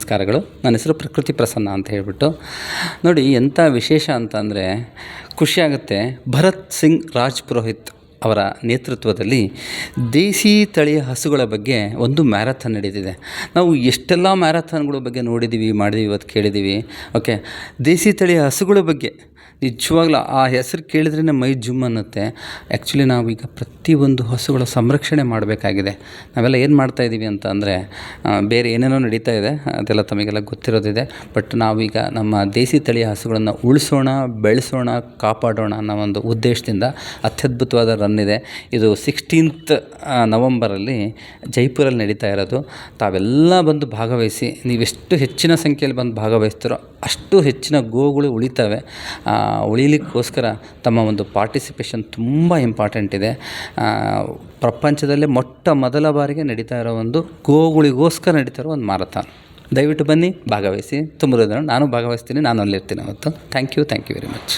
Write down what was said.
ನಮಸ್ಕಾರಗಳು. ನನ್ನ ಹೆಸರು ಪ್ರಕೃತಿ ಪ್ರಸನ್ನ ಅಂತ ಹೇಳಿಬಿಟ್ಟು. ನೋಡಿ ಎಂಥ ವಿಶೇಷ ಅಂತಂದರೆ ಖುಷಿಯಾಗುತ್ತೆ. ಭರತ್ ಸಿಂಗ್ ರಾಜ್ಪುರೋಹಿತ್ ಅವರ ನೇತೃತ್ವದಲ್ಲಿ ದೇಸಿ ತಳಿಯ ಹಸುಗಳ ಬಗ್ಗೆ ಒಂದು ಮ್ಯಾರಥಾನ್ ನಡೆದಿದೆ. ನಾವು ಎಷ್ಟೆಲ್ಲ ಮ್ಯಾರಥಾನ್ಗಳ ಬಗ್ಗೆ ನೋಡಿದ್ದೀವಿ, ಮಾಡಿದ್ದೀವಿ, ಇವತ್ತು ಕೇಳಿದ್ದೀವಿ. ಓಕೆ, ದೇಸಿ ತಳಿಯ ಹಸುಗಳ ಬಗ್ಗೆ ನಿಜವಾಗ್ಲೂ ಆ ಹೆಸರು ಕೇಳಿದ್ರೇ ಮೈ ಜುಮ್ ಅನ್ನುತ್ತೆ. ಆ್ಯಕ್ಚುಲಿ ನಾವೀಗ ಪ್ರತಿಯೊಂದು ಹಸುಗಳ ಸಂರಕ್ಷಣೆ ಮಾಡಬೇಕಾಗಿದೆ. ನಾವೆಲ್ಲ ಏನು ಮಾಡ್ತಾಯಿದ್ದೀವಿ ಅಂತ ಅಂದರೆ ಬೇರೆ ಏನೇನೋ ನಡೀತಾ ಇದೆ, ಅದೆಲ್ಲ ತಮಗೆಲ್ಲ ಗೊತ್ತಿರೋದಿದೆ. ಬಟ್ ನಾವೀಗ ನಮ್ಮ ದೇಸಿ ತಳಿಯ ಹಸುಗಳನ್ನು ಉಳಿಸೋಣ, ಬೆಳೆಸೋಣ, ಕಾಪಾಡೋಣ ಅನ್ನೋ ಒಂದು ಉದ್ದೇಶದಿಂದ ಅತ್ಯದ್ಭುತವಾದ ರನ್ ಇದೆ. ಇದು 16th ನವಂಬರಲ್ಲಿ ಜೈಪುರಲ್ಲಿ ನಡೀತಾ ಇರೋದು. ತಾವೆಲ್ಲ ಬಂದು ಭಾಗವಹಿಸಿ. ನೀವೆಷ್ಟು ಹೆಚ್ಚಿನ ಸಂಖ್ಯೆಯಲ್ಲಿ ಬಂದು ಭಾಗವಹಿಸ್ತೀರೋ ಅಷ್ಟು ಹೆಚ್ಚಿನ ಗೋಗಳು ಉಳಿತವೆ. ಉಳಿಲಿಕ್ಕೋಸ್ಕರ ತಮ್ಮ ಒಂದು ಪಾರ್ಟಿಸಿಪೇಷನ್ ತುಂಬ ಇಂಪಾರ್ಟೆಂಟ್ ಇದೆ. ಪ್ರಪಂಚದಲ್ಲೇ ಮೊಟ್ಟ ಮೊದಲ ಬಾರಿಗೆ ನಡೀತಾ ಇರೋ ಒಂದು ಗೋಗಳಿಗೋಸ್ಕರ ನಡೀತಾ ಇರೋ ಒಂದು ಮಾರಥಾನ್. ದಯವಿಟ್ಟು ಬನ್ನಿ, ಭಾಗವಹಿಸಿ. ತುಂಬ ನಾನು ಭಾಗವಹಿಸ್ತೀನಿ, ನಾನು ಅಲ್ಲಿರ್ತೀನಿ ಅವತ್ತು. Thank you very much.